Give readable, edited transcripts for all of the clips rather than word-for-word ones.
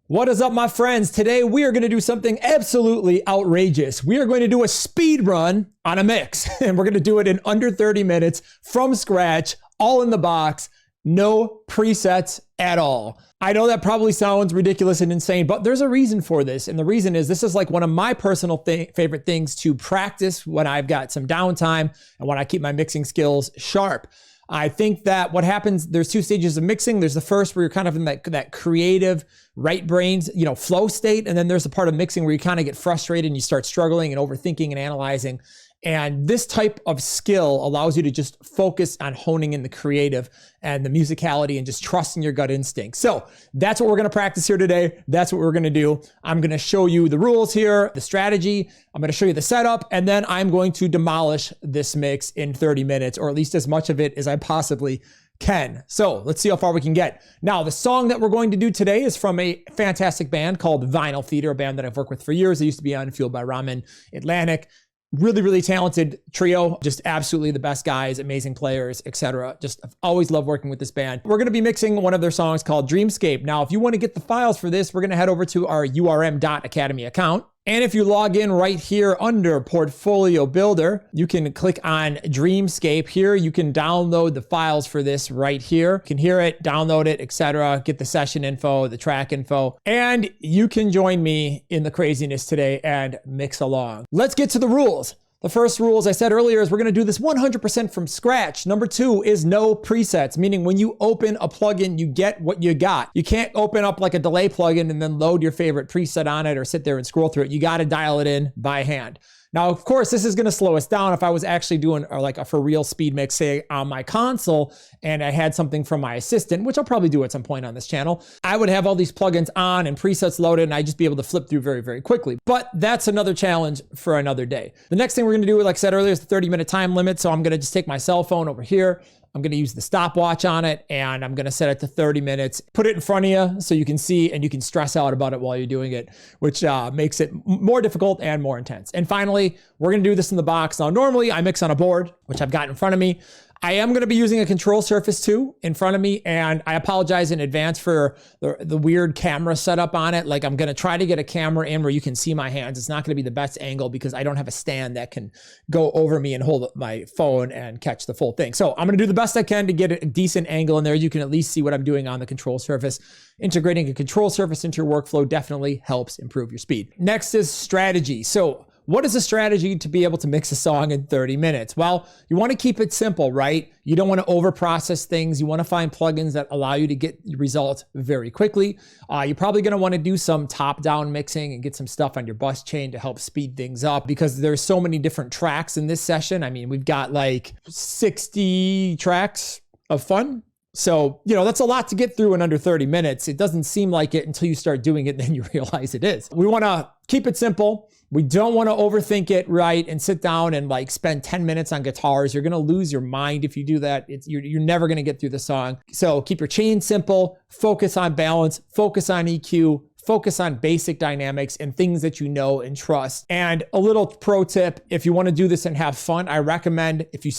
What is up, my friends? Today we are going to do something absolutely outrageous. We are going to do a speed run on a mix, and we're going to do it in under 30 minutes from scratch, all in the box, no presets at all. I know that probably sounds ridiculous and insane, but there's a reason for this. And the reason is this is like one of my personal favorite things to practice when I've got some downtime and when I keep my mixing skills sharp. I think that what happens, there's two stages of mixing. There's the first where you're kind of in that creative right brains, flow state. And then there's a part of mixing where you kind of get frustrated and you start struggling and overthinking and analyzing. And this type of skill allows you to just focus on honing in the creative and the musicality and just trusting your gut instinct. So that's what we're going to practice here today. That's what we're going to do. I'm going to show you the rules here, the strategy. I'm going to show you the setup, and then I'm going to demolish this mix in 30 minutes, or at least as much of it as I possibly can. So let's see how far we can get. Now, the song that we're going to do today is from a fantastic band called Vinyl Theater, a band that I've worked with for years. They used to be on Fueled by Ramen Atlantic. Really, really talented trio, just absolutely the best guys, amazing players, etc. Just I've always loved working with this band. We're going to be mixing one of their songs called Dreamscape. Now, if you want to get the files for this, we're going to head over to our URM.academy account. And if you log in right here under Portfolio Builder, you can click on Dreamscape here. You can download the files for this right here. You can hear it, download it, etc. Get the session info, the track info, and you can join me in the craziness today and mix along. Let's get to the rules. The first rule, as I said earlier, is we're going to do this 100% from scratch. Number two is no presets, meaning when you open a plugin, you get what you got. You can't open up like a delay plugin and then load your favorite preset on it or sit there and scroll through it. You got to dial it in by hand. Now, of course, this is going to slow us down. If I was actually doing like a for real speed mix, say on my console, and I had something from my assistant, which I'll probably do at some point on this channel, I would have all these plugins on and presets loaded, and I'd just be able to flip through very, very quickly. But that's another challenge for another day. The next thing we're going to do, like I said earlier, is the 30-minute time limit. So I'm going to just take my cell phone over here. I'm going to use the stopwatch on it, and I'm going to set it to 30 minutes. Put it in front of you so you can see and you can stress out about it while you're doing it, which makes it more difficult and more intense. And finally, we're going to do this in the box. Now, normally I mix on a board, which I've got in front of me. I am going to be using a control surface too in front of me, and I apologize in advance for the weird camera setup on it. Like, I'm going to try to get a camera in where you can see my hands. It's not going to be the best angle because I don't have a stand that can go over me and hold my phone and catch the full thing. So I'm going to do the best I can to get a decent angle in there. You can at least see what I'm doing on the control surface. Integrating a control surface into your workflow definitely helps improve your speed. Next is strategy. So what is a strategy to be able to mix a song in 30 minutes? Well, you want to keep it simple, right? You don't want to overprocess things. You want to find plugins that allow you to get results very quickly. You're probably going to want to do some top-down mixing and get some stuff on your bus chain to help speed things up because there's so many different tracks in this session. I mean, we've got like 60 tracks of fun. So, that's a lot to get through in under 30 minutes. It doesn't seem like it until you start doing it, then you realize it is. We want to keep it simple. We don't want to overthink it, right? And sit down and like spend 10 minutes on guitars. You're going to lose your mind if you do that. You're never going to get through the song. So keep your chain simple, focus on balance, focus on EQ, focus on basic dynamics and things that you know and trust. And a little pro tip, if you want to do this and have fun, I recommend if you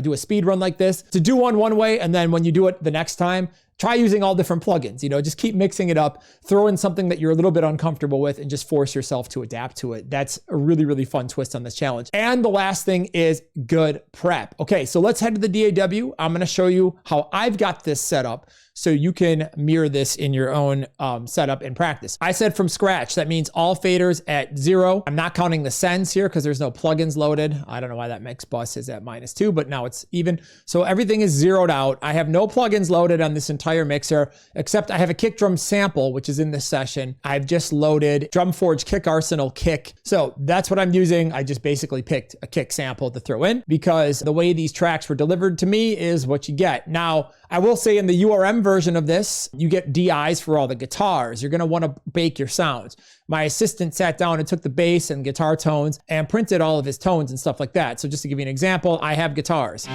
do a speed run like this, to do one way, and then when you do it the next time, try using all different plugins. Just keep mixing it up, throw in something that you're a little bit uncomfortable with, and just force yourself to adapt to it. That's a really, really fun twist on this challenge. And the last thing is good prep. Okay, so let's head to the DAW. I'm going to show you how I've got this set up so you can mirror this in your own setup and practice. I said from scratch. That means all faders at 0. I'm not counting the sends here because there's no plugins loaded. I don't know why that mix bus is at -2, but now it's even. So everything is zeroed out. I have no plugins loaded on this entire mixer, except I have a kick drum sample, which is in this session. I've just loaded Drumforge Kick Arsenal Kick. So that's what I'm using. I just basically picked a kick sample to throw in because the way these tracks were delivered to me is what you get. Now, I will say in the URM version of this, you get DIs for all the guitars. You're going to want to bake your sounds. My assistant sat down and took the bass and guitar tones and printed all of his tones and stuff like that. So just to give you an example, I have guitars.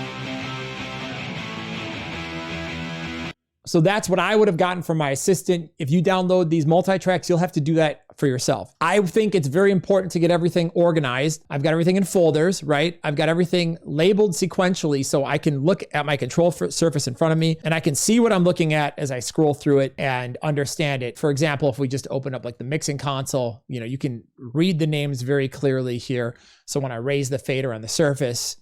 So that's what I would have gotten from my assistant. If you download these multi-tracks, you'll have to do that for yourself. I think it's very important to get everything organized. I've got everything in folders, right? I've got everything labeled sequentially so I can look at my control surface in front of me and I can see what I'm looking at as I scroll through it and understand it. For example, if we just open up like the mixing console, you can read the names very clearly here. So when I raise the fader on the surface,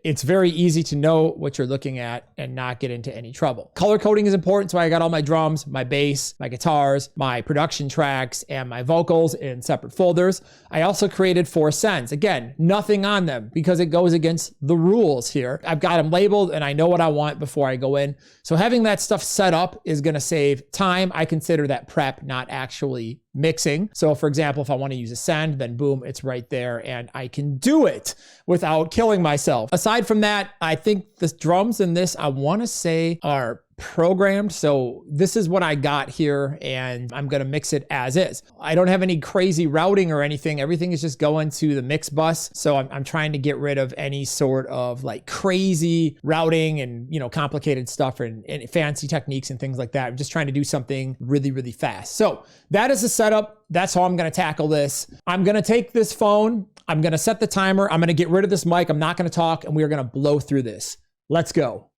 it's very easy to know what you're looking at and not get into any trouble. Color coding is important. So I got all my drums, my bass, my guitars, my production tracks, and my vocals in separate folders. I also created 4 sends. Again, nothing on them because it goes against the rules here. I've got them labeled and I know what I want before I go in. So having that stuff set up is going to save time. I consider that prep, not actually mixing. So for example, if I want to use a send, then boom, it's right there and I can do it without killing myself. Aside from that, I think the drums in this, I want to say, are programmed. So this is what I got here and I'm going to mix it as is. I don't have any crazy routing or anything. Everything is just going to the mix bus. So I'm trying to get rid of any sort of like crazy routing and, complicated stuff and fancy techniques and things like that. I'm just trying to do something really, really fast. So that is the setup. That's how I'm going to tackle this. I'm going to take this phone. I'm going to set the timer. I'm going to get rid of this mic. I'm not going to talk and we are going to blow through this. Let's go.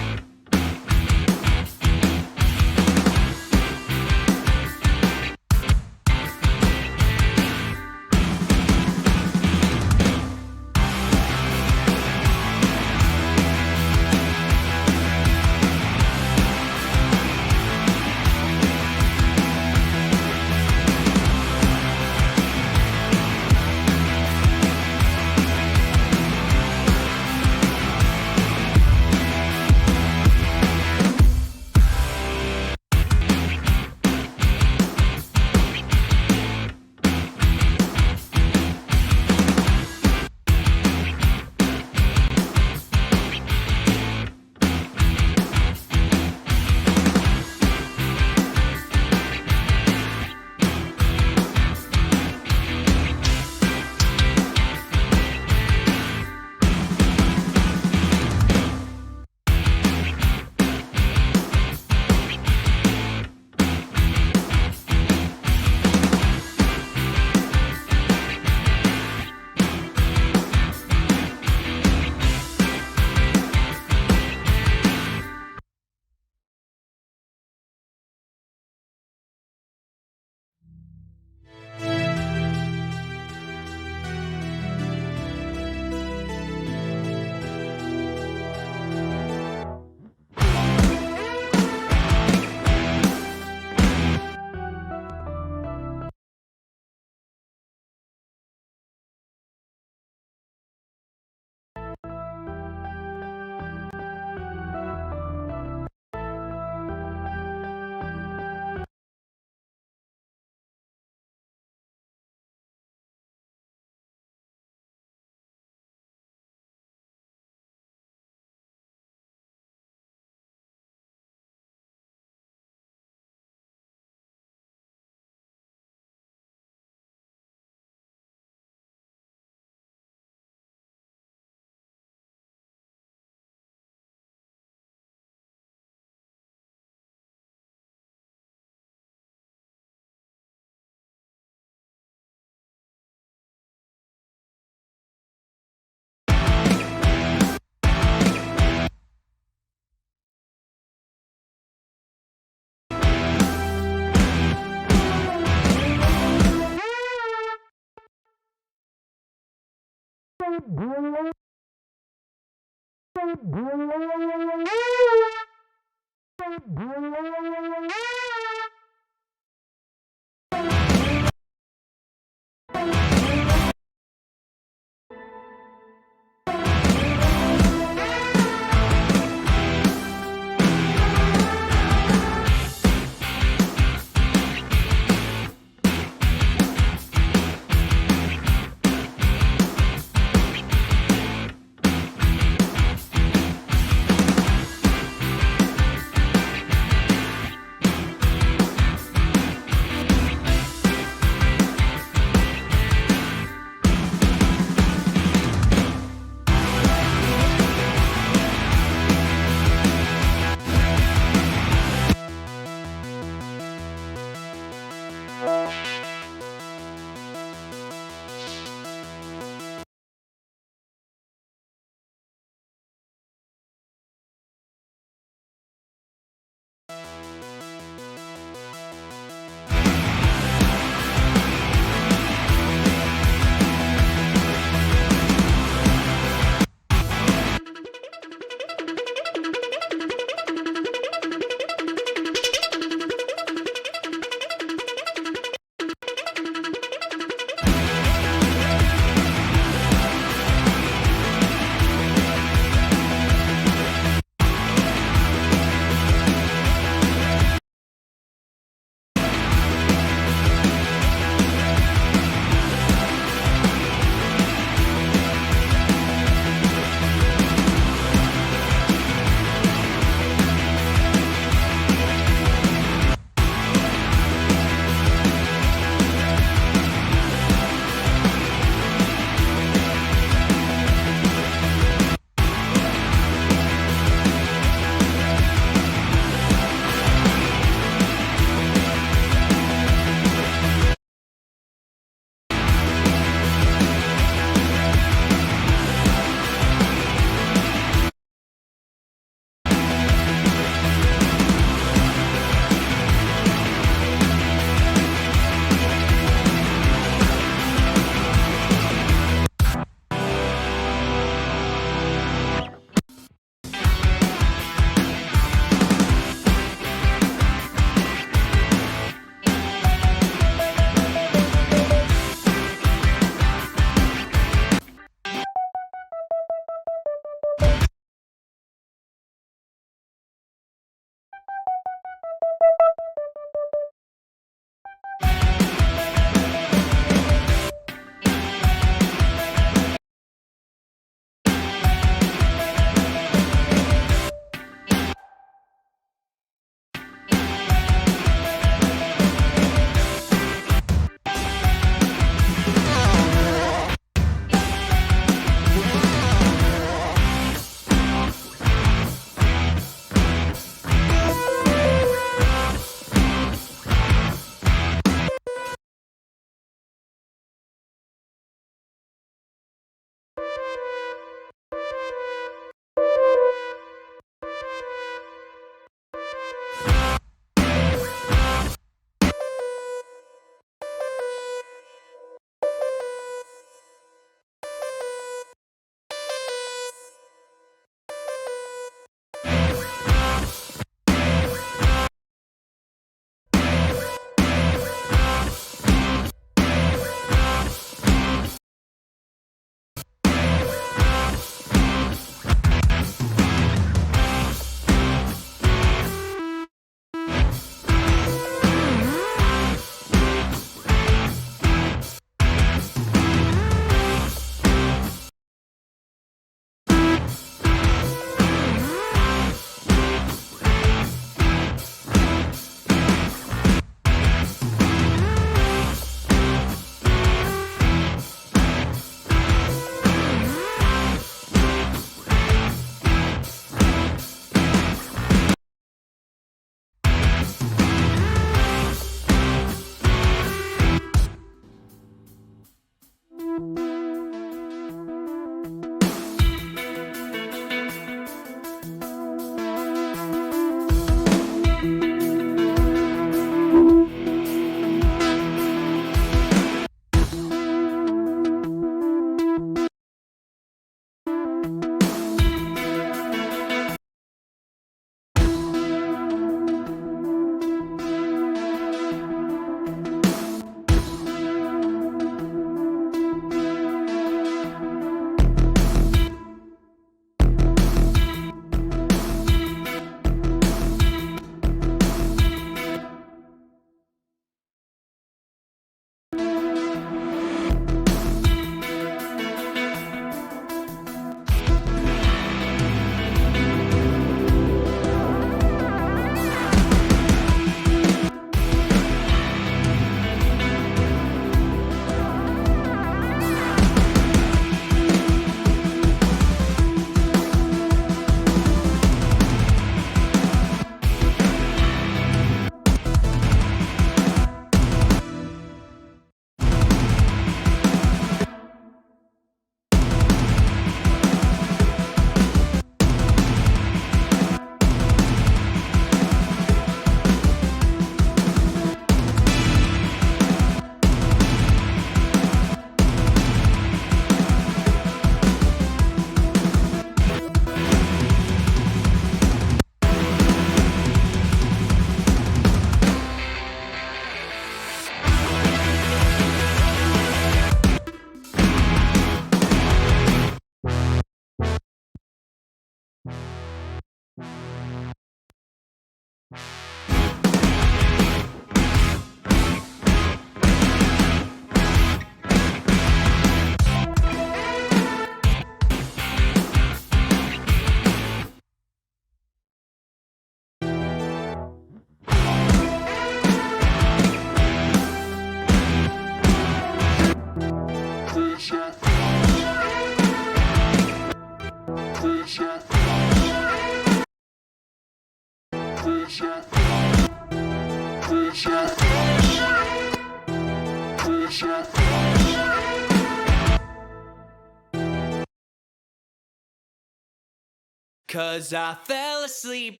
'Cause I fell asleep.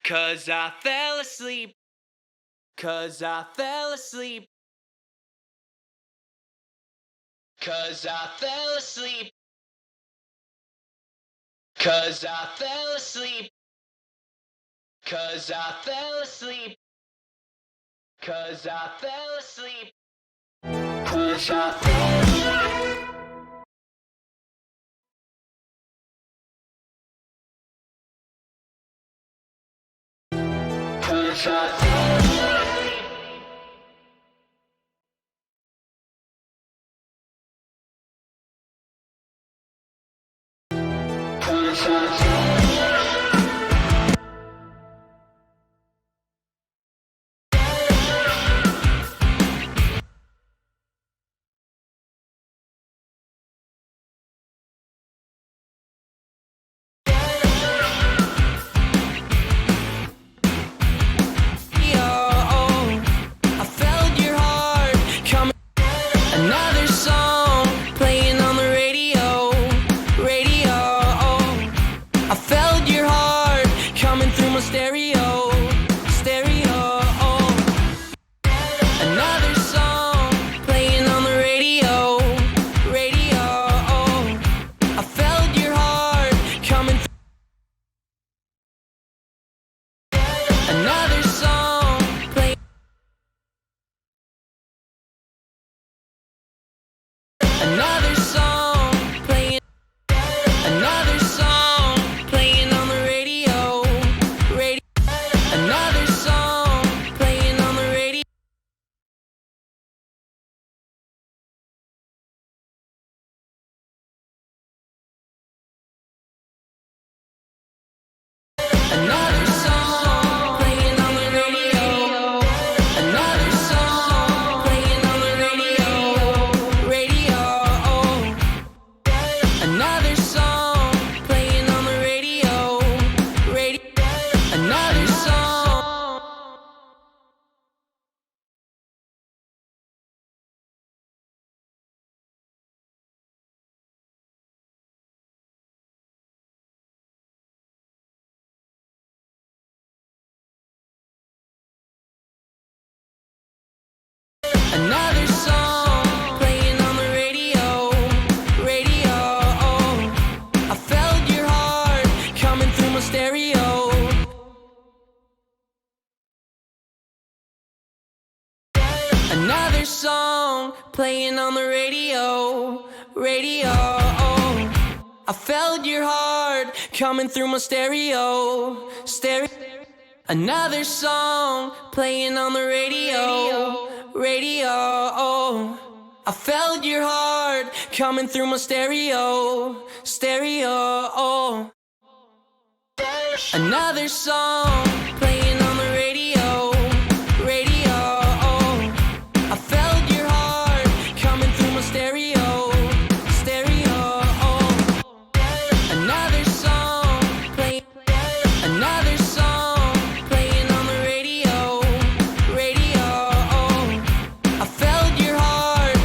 Cause I fell asleep. Cause I fell asleep. Cause I fell asleep. Cause I fell asleep. Cause I fell asleep. Cause I fell asleep. Cause I fell asleep. Cause I fell asleep. Cause I fell asleep. Another song playing on the radio, radio. I felt your heart coming through my stereo, stereo. Another song playing on the radio, radio. I felt your heart coming through. Another song playing. Another song playing. Another song playing on the radio, radio. Another song playing on the radio. Another song playing on the radio. Another song playing on the radio, radio. Another song playing on the radio, radio. Another song. Another song playing on the radio, radio. I felt your heart coming through my stereo. Another song playing on the radio, radio. I felt your heart coming through my stereo, stereo. Another song playing on the radio, radio. I felt your heart coming through my stereo, stereo. Another song playing on the radio, radio. I felt your heart coming through my stereo, stereo. Another song playing. Another song playing on the radio, radio. I felt your heart.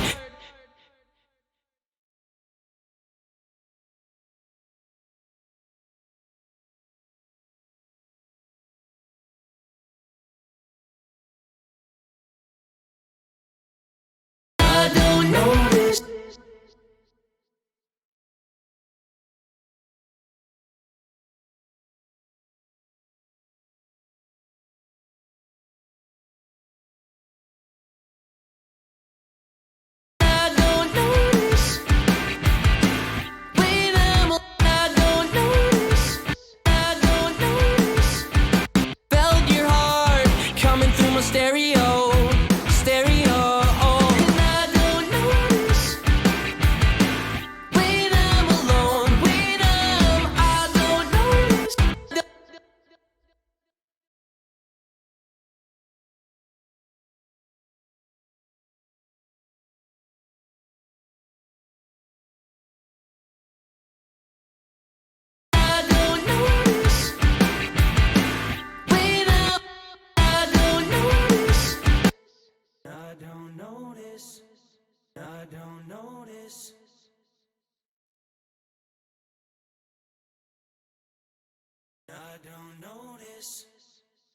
notice.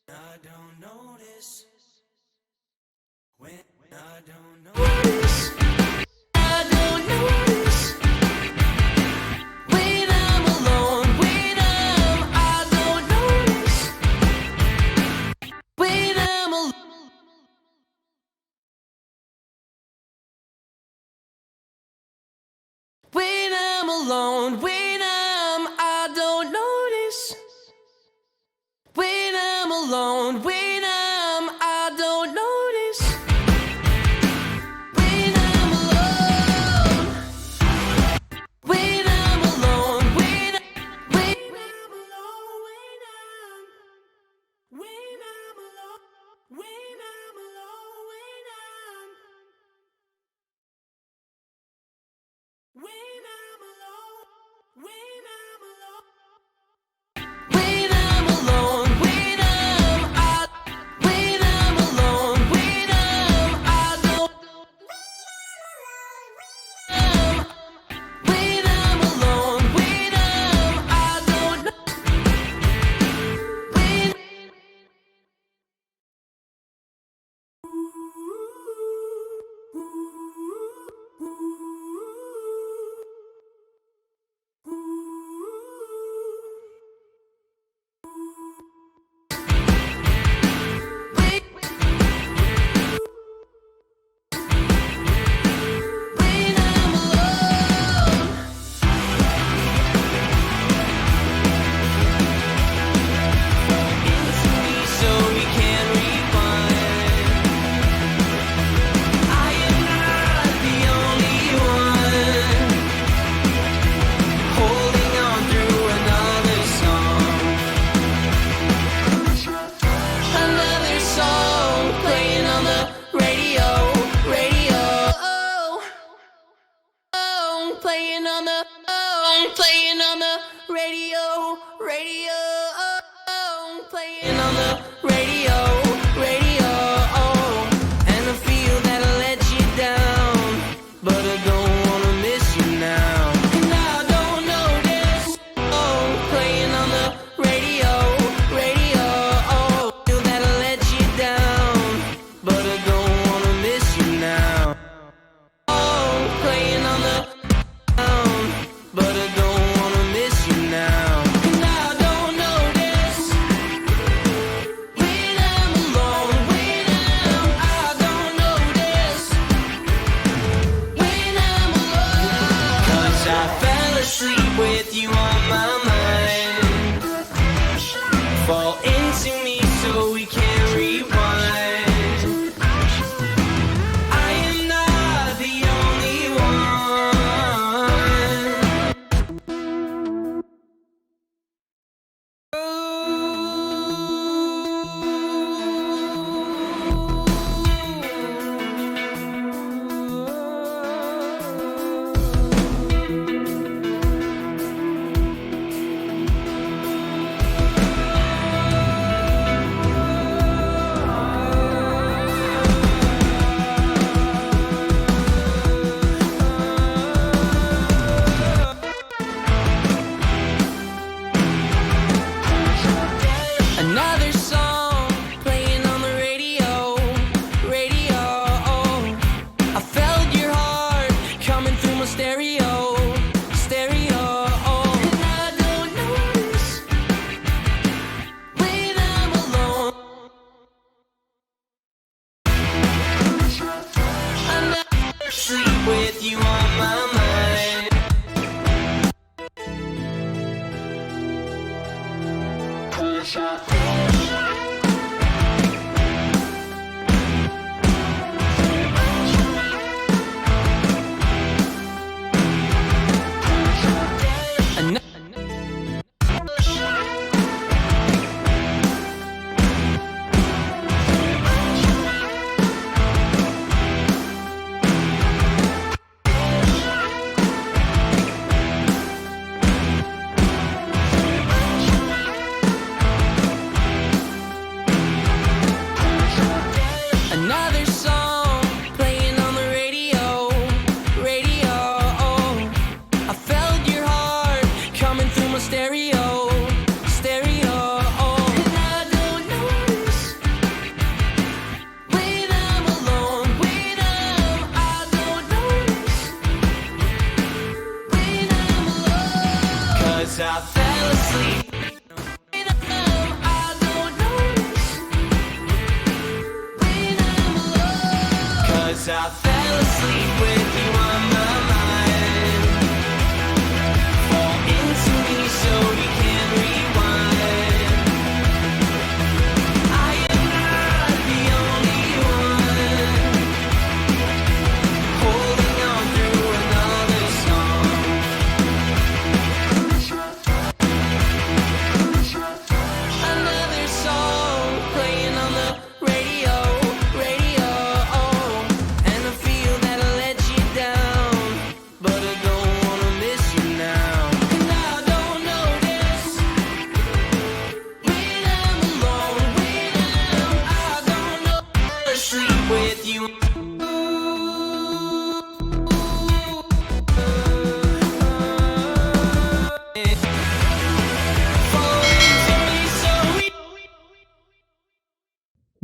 I don't notice. When I don't notice. I don't notice. When I'm alone, I don't notice. When I'm alone. When I'm alone, I don't notice. When I'm alone, I don't notice. When I'm alone, when I'm alone, when I'm alone, when I'm alone, when I'm alone, when I'm alone, when I'm alone. When I'm alone, when I'm alone, I don't. When I'm alone, I don't know. When. When I'm alone. Into me so we can rewind. I am not the only one holding on through another song. Another song playing on the radio, radio. Playing on the radio, radio. Playing on the radio, radio. And I feel that I let you down, but I don't wanna miss you now. And I don't notice. Playing on the radio, radio. Feel that I let you down, but I don't wanna miss you now. Playing on the but I don't wanna miss you now. And I don't notice. When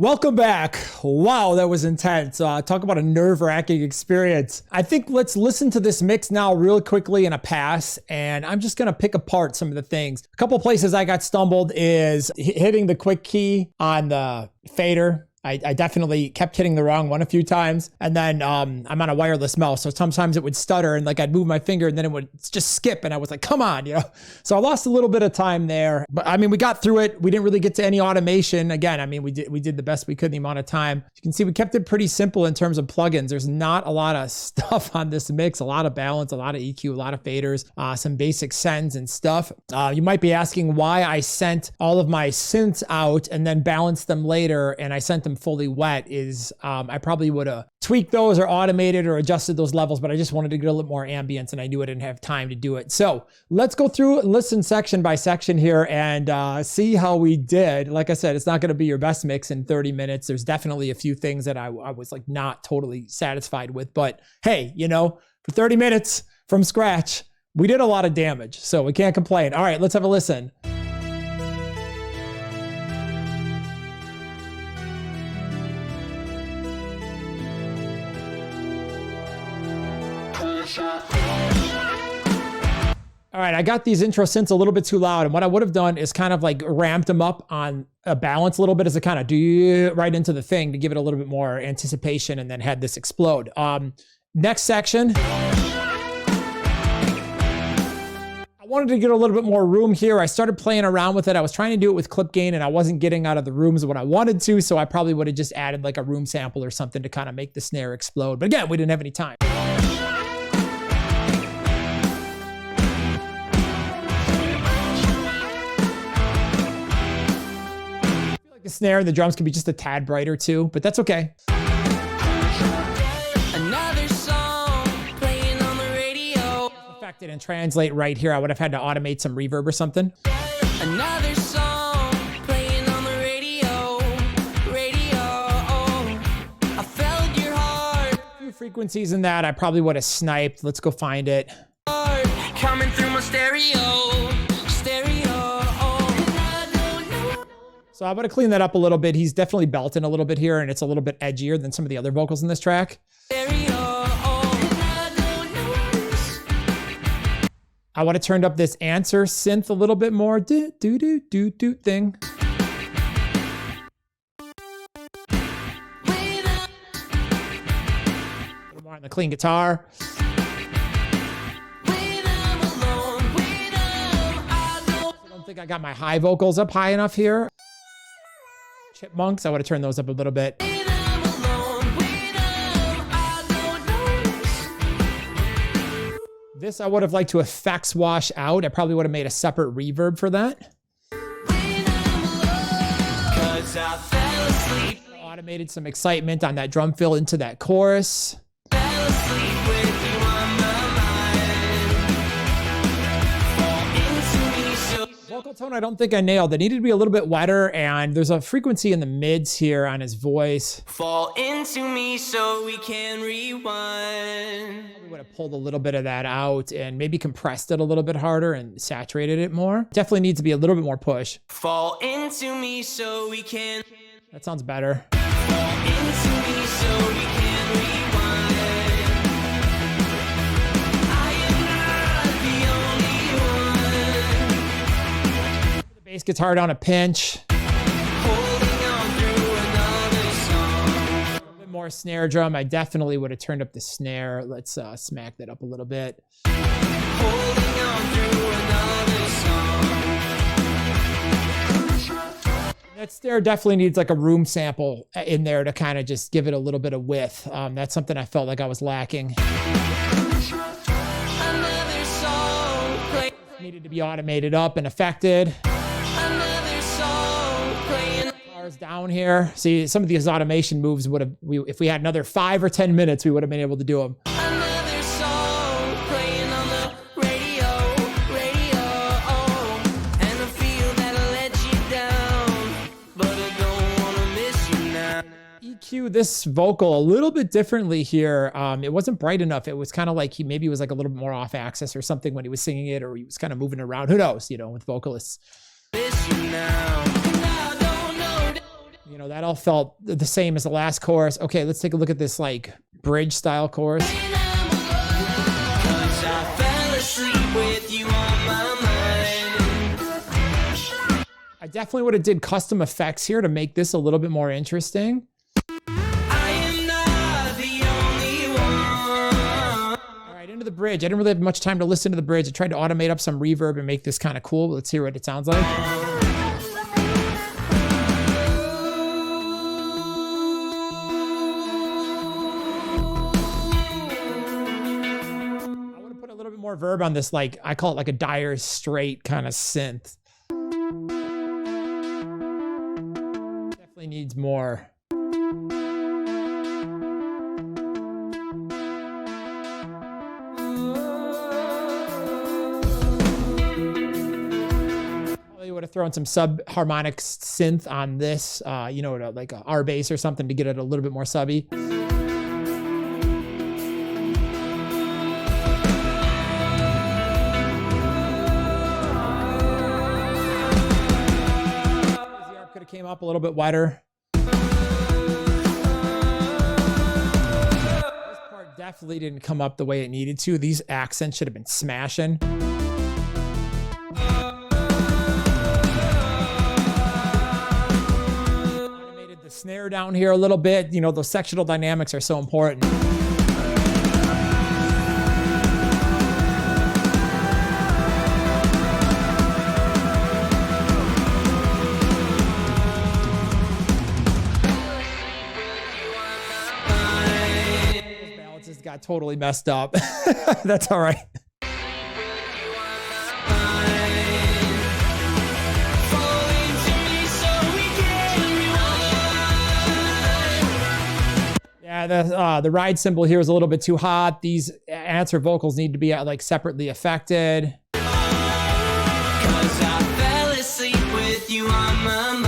Welcome back. Wow, that was intense. Talk about a nerve-wracking experience. I think let's listen to this mix now real quickly in a pass, and I'm just gonna pick apart some of the things. A couple places I got stumbled is hitting the quick key on the fader. I definitely kept hitting the wrong one a few times. And then I'm on a wireless mouse, so sometimes it would stutter and like I'd move my finger and then it would just skip and I was like, come on, you know? So I lost a little bit of time there. But I mean, we got through it. We didn't really get to any automation. Again, I mean, we did the best we could in the amount of time. You can see we kept it pretty simple in terms of plugins. There's not a lot of stuff on this mix, a lot of balance, a lot of EQ, a lot of faders, some basic sends and stuff. You might be asking why I sent all of my synths out and then balanced them later and I sent them fully wet is I probably would have tweaked those or automated or adjusted those levels, but I just wanted to get a little more ambience and I knew I didn't have time to do it. So let's go through and listen section by section here and see how we did. Like I said, it's not going to be your best mix in 30 minutes. There's definitely a few things that I was like not totally satisfied with, but hey, you know, for 30 minutes from scratch, we did a lot of damage, so we can't complain. All right, let's have a listen. All right, I got these intro synths a little bit too loud, and what I would have done is kind of like ramped them up on a balance a little bit as a kind of do right into the thing to give it a little bit more anticipation and then had this explode. Next section. I wanted to get a little bit more room here. I started playing around with it. I was trying to do it with clip gain and I wasn't getting out of the rooms what I wanted to, so I probably would have just added like a room sample or something to kind of make the snare explode. But again, we didn't have any time. The snare and the drums can be just a tad brighter too, but that's okay. Another song playing on the radio. Affected and translate right here. I would have had to automate some reverb or something. Another song playing on the radio. I felt your heart. A few frequencies in that I probably would have sniped. Let's go find it. Coming through my stereo. So I would have cleaned that up a little bit. He's definitely belting a little bit here, and it's a little bit edgier than some of the other vocals in this track. I would have turned up this answer synth a little bit more. Do do do do do thing. A little more on the clean guitar. I don't think I got my high vocals up high enough here. Chipmunks, I would have turned those up a little bit. This I would have liked to effects wash out. I probably would have made a separate reverb for that. Automated some excitement on that drum fill into that chorus. Vocal tone, I don't think I nailed. It needed to be a little bit wetter, and there's a frequency in the mids here on his voice. Fall into me so we can rewind. We would have pulled a little bit of that out and maybe compressed it a little bit harder and saturated it more. Definitely needs to be a little bit more push. Fall into me so we can. That sounds better. Fall into me so we can rewind. I am not the only one. The bass guitar down a pinch. Holding on through another song. A little bit more snare drum. I definitely would have turned up the snare. Let's smack that up a little bit. Holding on through another song. That snare definitely needs like a room sample in there to kind of just give it a little bit of width. That's something I felt like I was lacking. Another song play. Needed to be automated up and affected. Another song playing. Bars down here. See, some of these automation moves would have, if we had another 5 or 10 minutes, we would have been able to do them. Another song playing on the radio. And I feel that I let you down, but I don't wanna miss you now. EQ this vocal a little bit differently here. It wasn't bright enough. It was kind of like he maybe was like a little bit more off axis or something when he was singing it, or he was kind of moving around. Who knows, you know, with vocalists. Miss you now. And I don't know. know, that all felt the same as the last chorus. Okay, let's take a look at this like bridge style chorus. I fell asleep with you on my mind. I definitely would have did custom effects here to make this a little bit more interesting. I am not the only one. All right, into the bridge. I didn't really have much time to listen to the bridge. I tried to automate up some reverb and make this kind of cool. Let's hear what it sounds like. More verb on this, like I call it like a Dire Straight kind of synth. Definitely needs more. Probably would have thrown some sub-harmonic synth on this, you know, like a R bass or something to get it a little bit more subby. Came up a little bit wider. This part definitely didn't come up the way it needed to. These accents should have been smashing. Automated the snare down here a little bit. You know, those sectional dynamics are so important. Got totally messed up. That's all right. Yeah, the ride cymbal here is a little bit too hot. These answer vocals need to be like separately affected. 'Cause I fell asleep with you on my mind.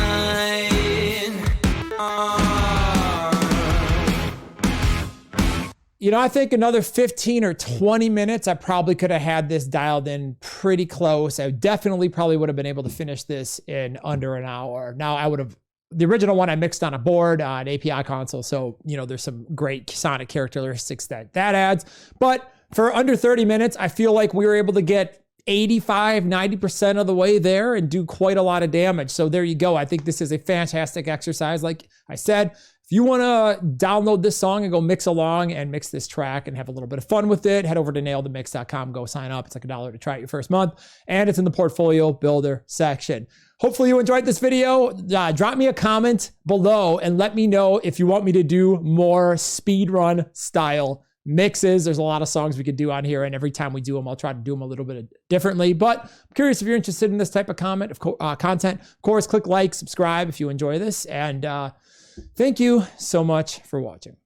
You know, I think another 15 or 20 minutes, I probably could have had this dialed in pretty close. I definitely probably would have been able to finish this in under an hour. Now, I would have, the original one I mixed on a board, an API console. So, you know, there's some great sonic characteristics that adds. But for under 30 minutes, I feel like we were able to get 85, 90% of the way there and do quite a lot of damage. So there you go. I think this is a fantastic exercise. Like I said, if you want to download this song and go mix along and mix this track and have a little bit of fun with it, head over to nailedthemix.com, go sign up. It's like $1 to try it your first month. And it's in the portfolio builder section. Hopefully you enjoyed this video. Drop me a comment below and let me know if you want me to do more speedrun style mixes. There's a lot of songs we could do on here, and every time we do them, I'll try to do them a little bit differently. But I'm curious if you're interested in this type of content. Of course, click like, subscribe if you enjoy this, and thank you so much for watching.